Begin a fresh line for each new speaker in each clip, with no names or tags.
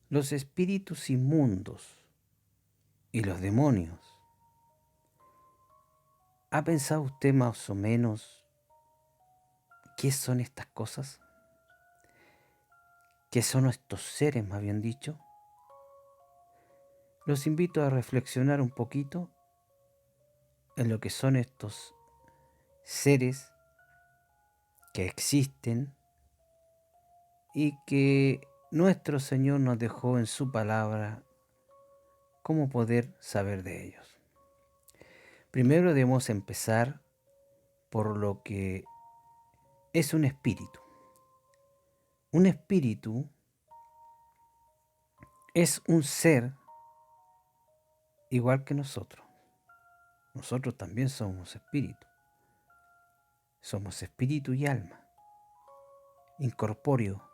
Los espíritus inmundos y los demonios. ¿Ha pensado usted más o menos qué son estas cosas? ¿Qué son estos seres, más bien dicho? Los invito a reflexionar un poquito en lo que son estos seres que existen y que nuestro Señor nos dejó en su palabra cómo poder saber de ellos. Primero debemos empezar por lo que es un espíritu. Un espíritu es un ser igual que nosotros. Nosotros también somos espíritu. Somos espíritu y alma, incorpóreo.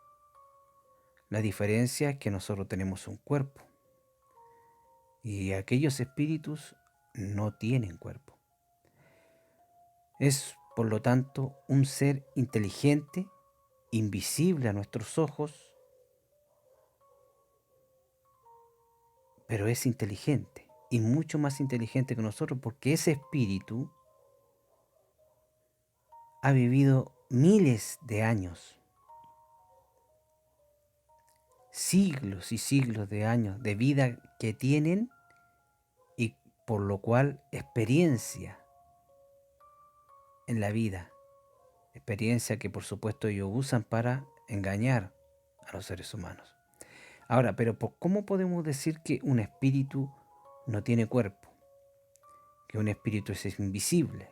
La diferencia es que nosotros tenemos un cuerpo y aquellos espíritus no tienen cuerpo. Es, por lo tanto, un ser inteligente, invisible a nuestros ojos, pero es inteligente y mucho más inteligente que nosotros porque ese espíritu ha vivido miles de años, siglos y siglos de años de vida que tienen y por lo cual experiencia en la vida, experiencia que por supuesto ellos usan para engañar a los seres humanos. Ahora, pero ¿cómo podemos decir que un espíritu no tiene cuerpo? Que un espíritu es invisible,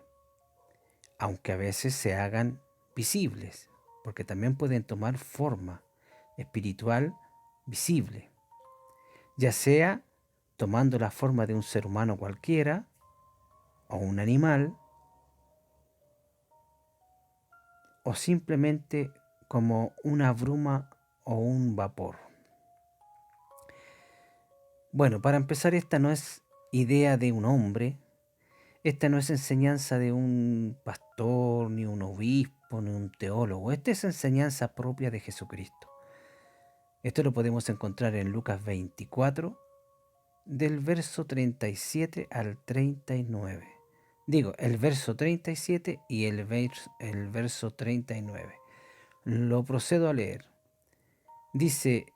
aunque a veces se hagan visibles, porque también pueden tomar forma espiritual visible, ya sea tomando la forma de un ser humano cualquiera o un animal, o simplemente como una bruma o un vapor. Bueno, para empezar, esta no es idea de un hombre, esta no es enseñanza de un pastor, ni un obispo, ni un teólogo, esta es enseñanza propia de Jesucristo. Esto lo podemos encontrar en Lucas 24, del verso 37 al 39. Digo, el verso 37 y el verso 39. Lo procedo a leer. Dice,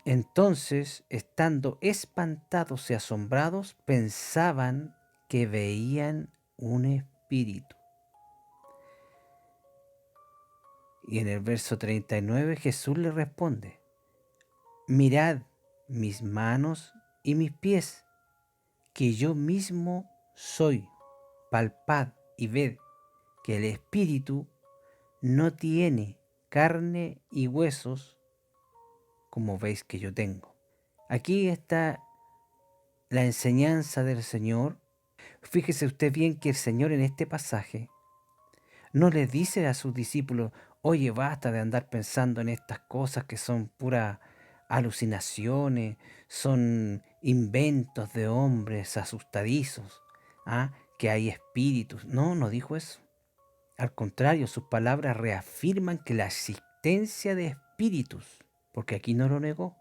entonces, estando espantados y asombrados, pensaban que veían un espíritu. Y en el verso 39 Jesús le responde, mirad mis manos y mis pies, que yo mismo soy. Palpad y ved que el espíritu no tiene carne y huesos como veis que yo tengo. Aquí está la enseñanza del Señor. Fíjese usted bien que el Señor en este pasaje no les dice a sus discípulos, oye, basta de andar pensando en estas cosas que son puras alucinaciones, son inventos de hombres asustadizos, que hay espíritus. No, no dijo eso. Al contrario, sus palabras reafirman que la existencia de espíritus, porque aquí no lo negó,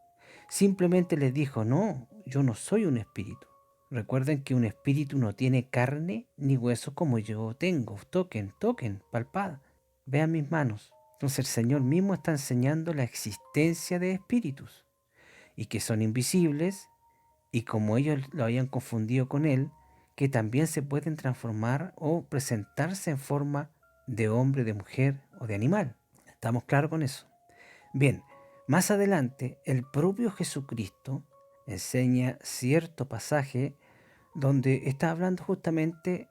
simplemente les dijo, no, yo no soy un espíritu. Recuerden que un espíritu no tiene carne ni hueso como yo tengo. Toquen, toquen, palpad, vean mis manos. Entonces el Señor mismo está enseñando la existencia de espíritus y que son invisibles y como ellos lo habían confundido con Él, que también se pueden transformar o presentarse en forma de hombre, de mujer o de animal. ¿Estamos claros con eso? Bien, más adelante el propio Jesucristo enseña cierto pasaje donde está hablando justamente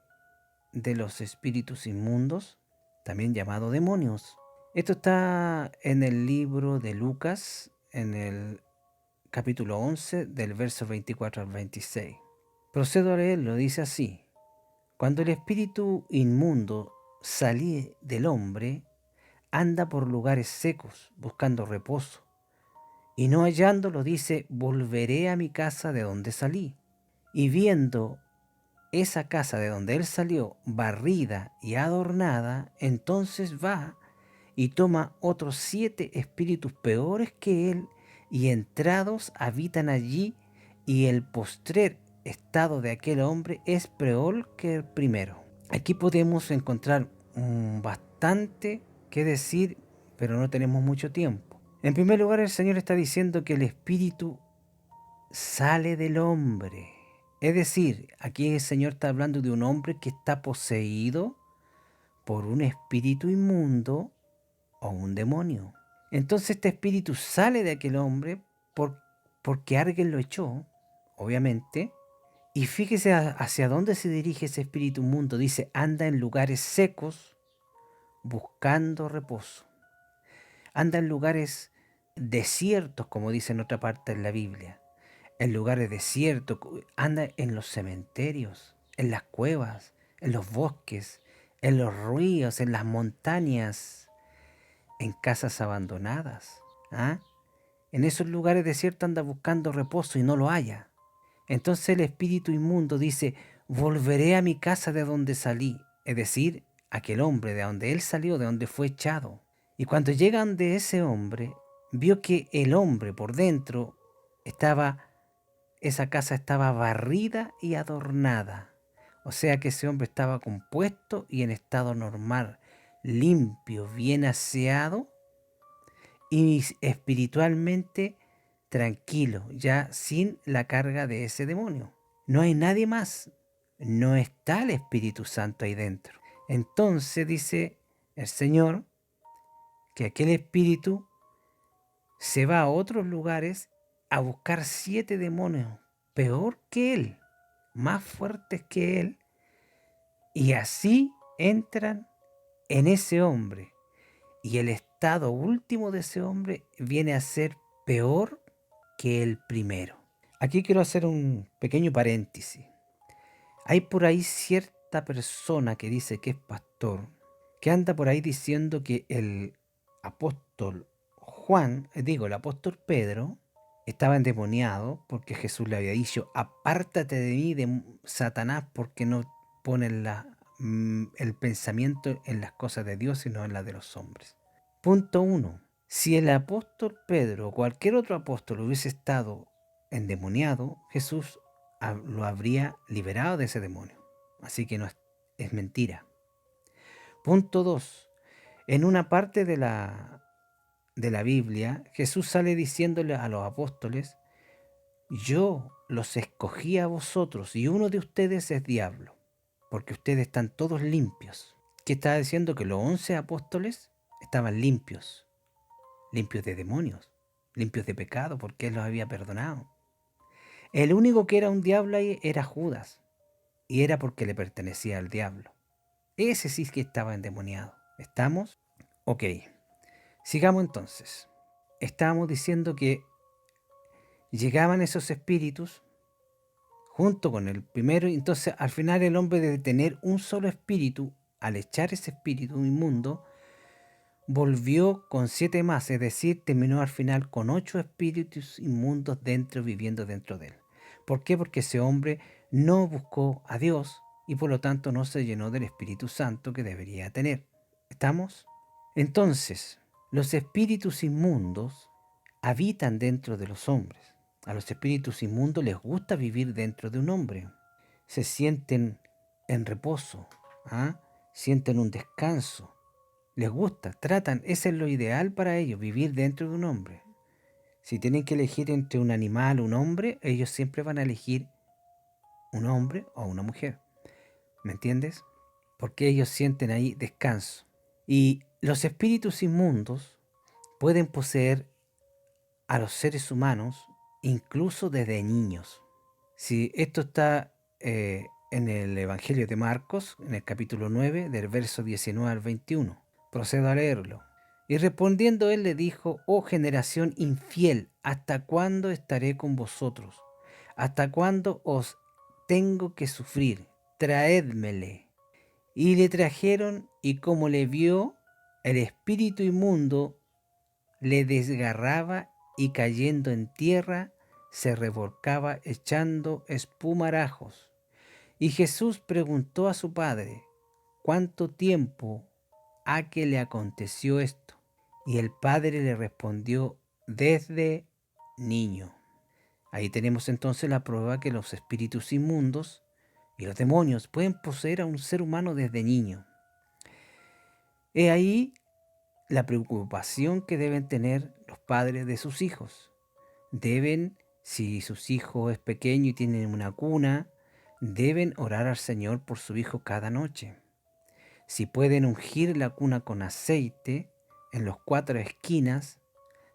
de los espíritus inmundos, también llamados demonios. Esto está en el libro de Lucas, en el capítulo 11, del verso 24 al 26. Procedo a leerlo, dice así. Cuando el espíritu inmundo sale del hombre, anda por lugares secos, buscando reposo, y no hallándolo dice, volveré a mi casa de donde salí. Y viendo esa casa de donde él salió barrida y adornada, entonces va y toma otros 7 espíritus peores que él, y entrados habitan allí, y el postrer estado de aquel hombre es peor que el primero. Aquí podemos encontrar bastante que decir, pero no tenemos mucho tiempo. En primer lugar, el Señor está diciendo que el espíritu sale del hombre. Es decir, aquí el Señor está hablando de un hombre que está poseído por un espíritu inmundo o un demonio. Entonces este espíritu sale de aquel hombre porque alguien lo echó, obviamente. Y fíjese hacia dónde se dirige ese espíritu inmundo. Dice, anda en lugares secos buscando reposo. Anda en lugares desiertos, como dice en otra parte en la Biblia. En lugares desiertos, anda en los cementerios, en las cuevas, en los bosques, en los ríos, en las montañas, en casas abandonadas. ¿Ah? En esos lugares desiertos anda buscando reposo y no lo halla. Entonces el espíritu inmundo dice, volveré a mi casa de donde salí, es decir, aquel hombre de donde él salió, de donde fue echado. Y cuando llegan de ese hombre, vio que el hombre por dentro esa casa estaba barrida y adornada. O sea que ese hombre estaba compuesto y en estado normal, limpio, bien aseado y espiritualmente tranquilo, ya sin la carga de ese demonio. No hay nadie más, no está el Espíritu Santo ahí dentro. Entonces dice el Señor que aquel espíritu se va a otros lugares a buscar 7 demonios peor que él, más fuertes que él, y así entran en ese hombre. Y el estado último de ese hombre viene a ser peor que el primero. Aquí quiero hacer un pequeño paréntesis. Hay por ahí cierta persona que dice que es pastor, que anda por ahí diciendo que el apóstol el apóstol Pedro, estaba endemoniado porque Jesús le había dicho, apártate de mí, de Satanás, porque no pones el pensamiento en las cosas de Dios, sino en las de los hombres. Punto 1. Si el apóstol Pedro o cualquier otro apóstol hubiese estado endemoniado, Jesús lo habría liberado de ese demonio. Así que no es mentira. Punto 2. En una parte de la Biblia, Jesús sale diciéndole a los apóstoles, yo los escogí a vosotros y uno de ustedes es diablo, porque ustedes están todos limpios. ¿Qué está diciendo? Que los 11 apóstoles estaban limpios de demonios, limpios de pecado, porque Él los había perdonado. El único que era un diablo ahí era Judas, y era porque le pertenecía al diablo. Ese sí que estaba endemoniado. ¿Estamos? Ok. Sigamos entonces. Estábamos diciendo que llegaban esos espíritus junto con el primero, y entonces al final el hombre, de tener un solo espíritu, al echar ese espíritu inmundo, volvió con 7 más, es decir, terminó al final con 8 espíritus inmundos viviendo dentro de él. ¿Por qué? Porque ese hombre no buscó a Dios y por lo tanto no se llenó del Espíritu Santo que debería tener. ¿Estamos? Entonces, los espíritus inmundos habitan dentro de los hombres. A los espíritus inmundos les gusta vivir dentro de un hombre. Se sienten en reposo, ¿ah? Sienten un descanso. Les gusta, tratan, ese es lo ideal para ellos, vivir dentro de un hombre. Si tienen que elegir entre un animal o un hombre, ellos siempre van a elegir un hombre o una mujer. ¿Me entiendes? Porque ellos sienten ahí descanso. Y los espíritus inmundos pueden poseer a los seres humanos incluso desde niños. Si esto está en el Evangelio de Marcos, en el capítulo 9, del verso 19 al 21. Procedo a leerlo. Y respondiendo él le dijo, oh generación infiel, ¿hasta cuándo estaré con vosotros? ¿Hasta cuándo os tengo que sufrir? Traédmele. Y le trajeron, y como le vio, el espíritu inmundo le desgarraba y cayendo en tierra, se revolcaba echando espumarajos. Y Jesús preguntó a su padre, ¿cuánto tiempo a que le aconteció esto. Y el padre le respondió, desde niño. Ahí tenemos entonces la prueba que los espíritus inmundos y los demonios pueden poseer a un ser humano desde niño. He ahí la preocupación que deben tener los padres de sus hijos. Deben, si sus hijos es pequeño y tienen una cuna, deben orar al Señor por su hijo cada noche. Si pueden ungir la cuna con aceite en las 4 esquinas,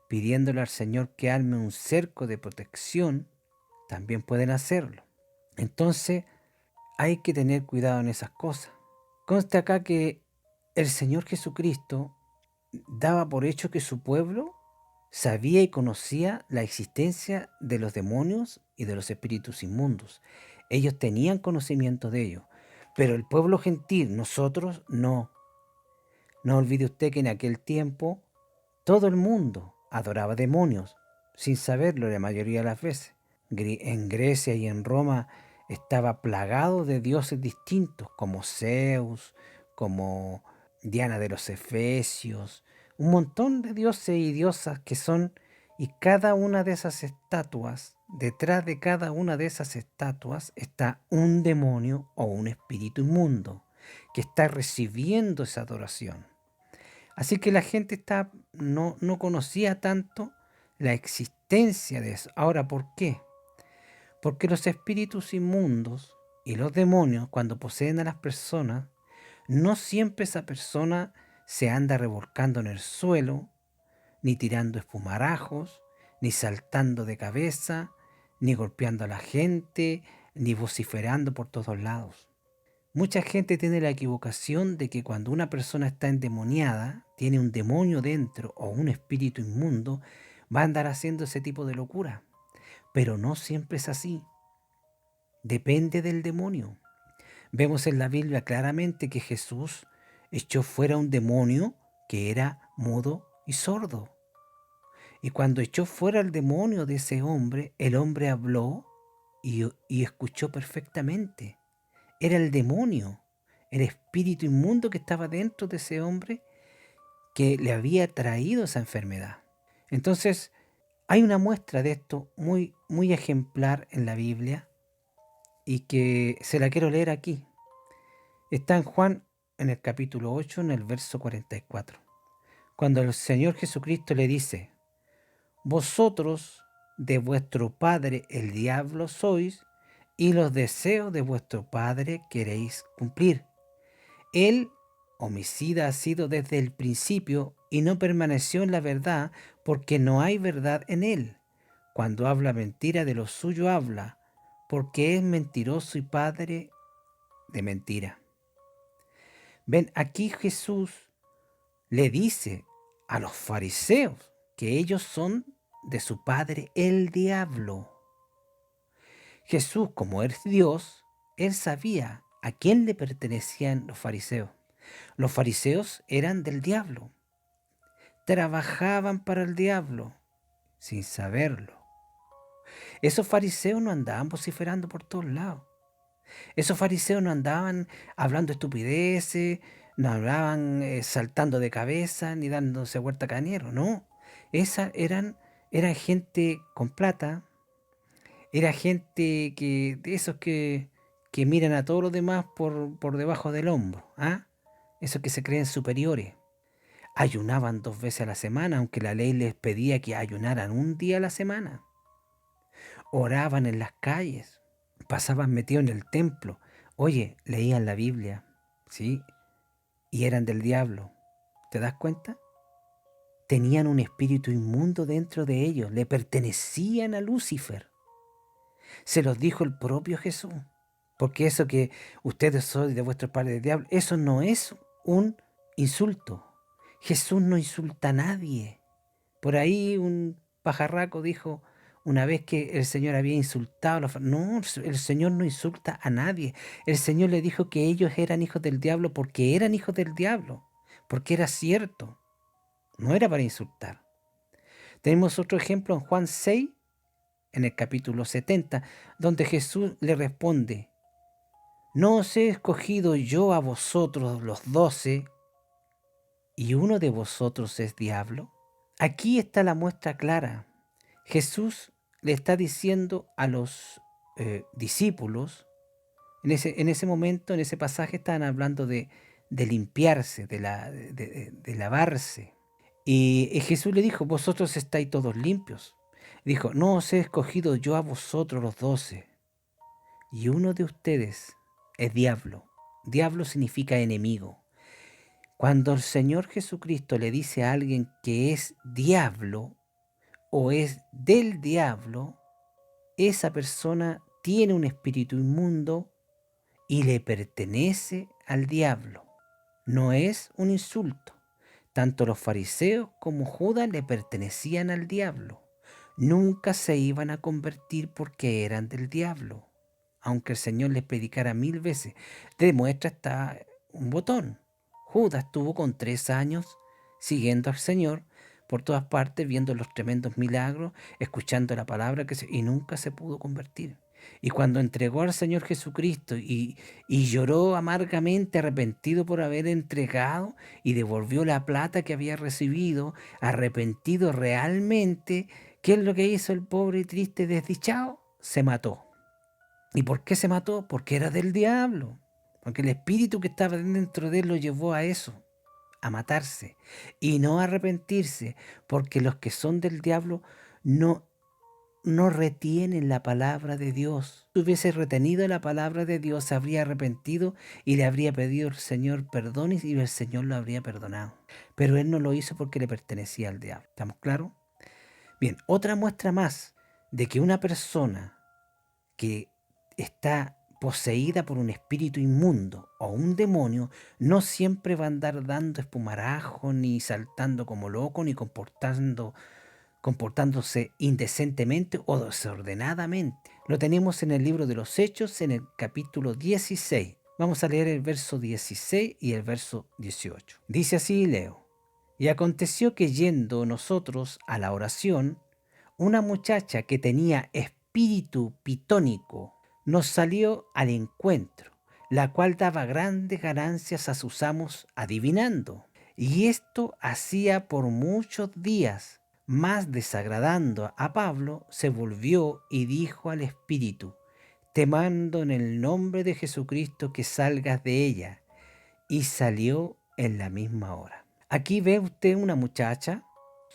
pidiéndole al Señor que arme un cerco de protección, también pueden hacerlo. Entonces, hay que tener cuidado en esas cosas. Consta acá que el Señor Jesucristo daba por hecho que su pueblo sabía y conocía la existencia de los demonios y de los espíritus inmundos. Ellos tenían conocimiento de ello, pero el pueblo gentil, nosotros, no. No olvide usted que en aquel tiempo todo el mundo adoraba demonios, sin saberlo la mayoría de las veces. En Grecia y en Roma estaba plagado de dioses distintos, como Zeus, como Diana de los Efesios, un montón de dioses y diosas que son, y cada una de esas estatuas, detrás de cada una de esas estatuas está un demonio o un espíritu inmundo que está recibiendo esa adoración. Así que la gente no conocía tanto la existencia de eso. Ahora, ¿por qué? Porque los espíritus inmundos y los demonios, cuando poseen a las personas, no siempre esa persona se anda revolcando en el suelo, ni tirando espumarajos, ni saltando de cabeza, ni golpeando a la gente, ni vociferando por todos lados. Mucha gente tiene la equivocación de que cuando una persona está endemoniada, tiene un demonio dentro o un espíritu inmundo, va a andar haciendo ese tipo de locura. Pero no siempre es así. Depende del demonio. Vemos en la Biblia claramente que Jesús echó fuera un demonio que era mudo y sordo. Y cuando echó fuera el demonio de ese hombre, el hombre habló y escuchó perfectamente. Era el demonio, el espíritu inmundo que estaba dentro de ese hombre que le había traído esa enfermedad. Entonces, hay una muestra de esto muy, muy ejemplar en la Biblia y que se la quiero leer aquí. Está en Juan, en el capítulo 8, en el verso 44. Cuando el Señor Jesucristo le dice, vosotros de vuestro padre el diablo sois, y los deseos de vuestro padre queréis cumplir. Él, homicida, ha sido desde el principio y no permaneció en la verdad, porque no hay verdad en él. Cuando habla mentira, de lo suyo habla, porque es mentiroso y padre de mentira. Ven, aquí Jesús le dice a los fariseos que ellos son de su padre el diablo. Jesús, como es Dios, él sabía a quién le pertenecían los fariseos. Los fariseos eran del diablo. Trabajaban para el diablo sin saberlo. Esos fariseos no andaban vociferando por todos lados. Esos fariseos no andaban hablando estupideces, no hablaban saltando de cabeza ni dándose vuelta cañero, no. Eran gente con plata, era gente de esos que miran a todos los demás por debajo del hombro, ¿ah? Esos que se creen superiores. Ayunaban 2 veces a la semana, aunque la ley les pedía que ayunaran un día a la semana. Oraban en las calles, pasaban metidos en el templo. Oye, leían la Biblia, ¿sí? Y eran del diablo. ¿Te das cuenta? Tenían un espíritu inmundo dentro de ellos, le pertenecían a Lucifer. Se los dijo el propio Jesús. Porque eso que ustedes son de vuestro padre del diablo, eso no es un insulto. Jesús no insulta a nadie. Por ahí un pajarraco dijo una vez que el Señor había insultado a los... No, el Señor no insulta a nadie. El Señor le dijo que ellos eran hijos del diablo porque eran hijos del diablo. Porque era cierto. No era para insultar. Tenemos otro ejemplo en Juan 6, en el capítulo 70, donde Jesús le responde, ¿no os he escogido yo a vosotros los 12 ¿y uno de vosotros es diablo? Aquí está la muestra clara. Jesús le está diciendo a los discípulos, en ese momento, en ese pasaje, estaban hablando de limpiarse, de lavarse. Y Jesús le dijo, vosotros estáis todos limpios. Dijo, no os he escogido yo a vosotros los 12, y uno de ustedes es diablo. Diablo significa enemigo. Cuando el Señor Jesucristo le dice a alguien que es diablo o es del diablo, esa persona tiene un espíritu inmundo y le pertenece al diablo. No es un insulto. Tanto los fariseos como Judas le pertenecían al diablo. Nunca se iban a convertir porque eran del diablo. Aunque el Señor les predicara 1000 veces. Demuestra hasta un botón. Judas estuvo con 3 años siguiendo al Señor por todas partes, viendo los tremendos milagros, escuchando la palabra y nunca se pudo convertir. Y cuando entregó al Señor Jesucristo y lloró amargamente, arrepentido por haber entregado, y devolvió la plata que había recibido, arrepentido realmente, ¿qué es lo que hizo el pobre y triste desdichado? Se mató. ¿Y por qué se mató? Porque era del diablo. Porque el espíritu que estaba dentro de él lo llevó a eso, a matarse y no a arrepentirse, porque los que son del diablo no retienen la palabra de Dios. Si hubiese retenido la palabra de Dios, se habría arrepentido y le habría pedido al Señor perdón y el Señor lo habría perdonado. Pero él no lo hizo porque le pertenecía al diablo. ¿Estamos claros? Bien, otra muestra más de que una persona que está poseída por un espíritu inmundo o un demonio no siempre va a andar dando espumarajo, ni saltando como loco, ni comportándose indecentemente o desordenadamente. Lo tenemos en el libro de los Hechos, en el capítulo 16. Vamos a leer el verso 16 y el verso 18. Dice así, leo. Y aconteció que yendo nosotros a la oración, una muchacha que tenía espíritu pitónico nos salió al encuentro, la cual daba grandes ganancias a sus amos adivinando. Y esto hacía por muchos días. Más desagradando a Pablo, se volvió y dijo al espíritu, te mando en el nombre de Jesucristo que salgas de ella. Y salió en la misma hora. Aquí ve usted una muchacha,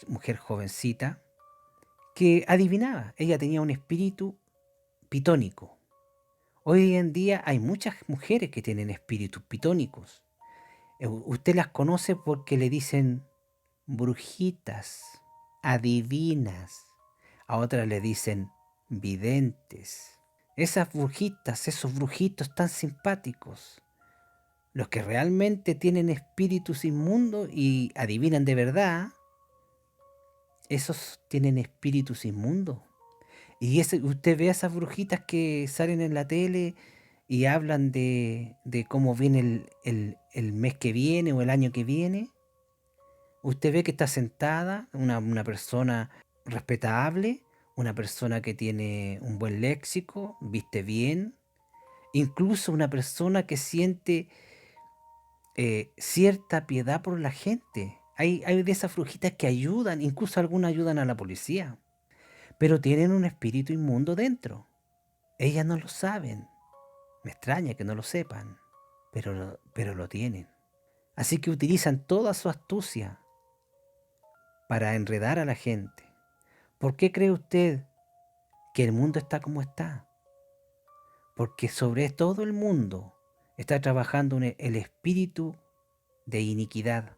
mujer jovencita, que adivinaba. Ella tenía un espíritu pitónico. Hoy en día hay muchas mujeres que tienen espíritus pitónicos. Usted las conoce porque le dicen brujitas, adivinas. A otras le dicen videntes. Esas brujitas, esos brujitos tan simpáticos. Los que realmente tienen espíritus inmundos y adivinan de verdad, esos tienen espíritus inmundos. Y usted ve a esas brujitas que salen en la tele y hablan de cómo viene el mes que viene o el año que viene. Usted ve que está sentada una persona respetable, una persona que tiene un buen léxico, viste bien, incluso una persona que siente cierta piedad por la gente. Hay de esas brujitas que ayudan, incluso algunas ayudan a la policía, pero tienen un espíritu inmundo dentro. Ellas no lo saben. Me extraña que no lo sepan, pero lo tienen. Así que utilizan toda su astucia para enredar a la gente. ¿Por qué cree usted que el mundo está como está? Porque sobre todo el mundo está trabajando el espíritu de iniquidad.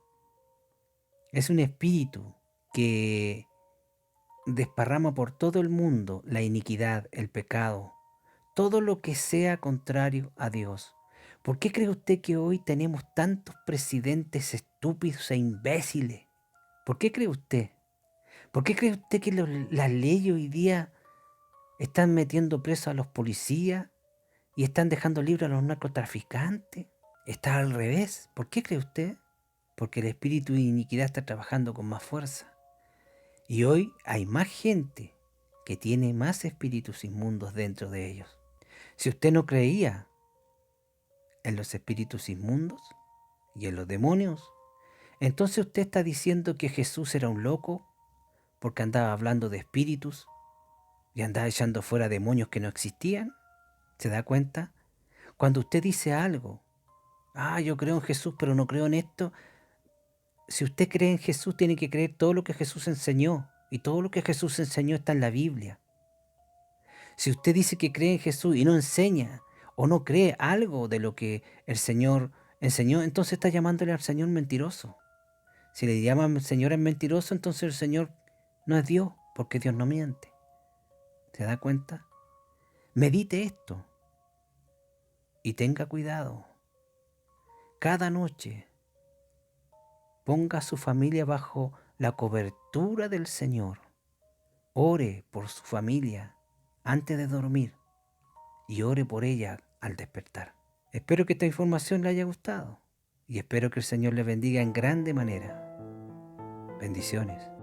Es un espíritu que desparrama por todo el mundo la iniquidad, el pecado, todo lo que sea contrario a Dios. ¿Por qué cree usted que hoy tenemos tantos presidentes estúpidos e imbéciles? ¿Por qué cree usted? ¿Por qué cree usted que las leyes hoy día están metiendo presos a los policías y están dejando libres a los narcotraficantes? Está al revés. ¿Por qué cree usted? Porque el espíritu de iniquidad está trabajando con más fuerza. Y hoy hay más gente que tiene más espíritus inmundos dentro de ellos. Si usted no creía en los espíritus inmundos y en los demonios, Entonces usted está diciendo que Jesús era un loco porque andaba hablando de espíritus y andaba echando fuera demonios que no existían. ¿Se da cuenta? Cuando usted dice algo, yo creo en Jesús, pero no creo en esto. Si usted cree en Jesús, tiene que creer todo lo que Jesús enseñó. Y todo lo que Jesús enseñó está en la Biblia. Si usted dice que cree en Jesús y no enseña o no cree algo de lo que el Señor enseñó, entonces está llamándole al Señor mentiroso. Si le llaman Señor es mentiroso, entonces el Señor no es Dios, porque Dios no miente. ¿Se da cuenta? Medite esto y tenga cuidado. Cada noche ponga a su familia bajo la cobertura del Señor. Ore por su familia antes de dormir y ore por ella al despertar. Espero que esta información le haya gustado y espero que el Señor le bendiga en grande manera. Bendiciones.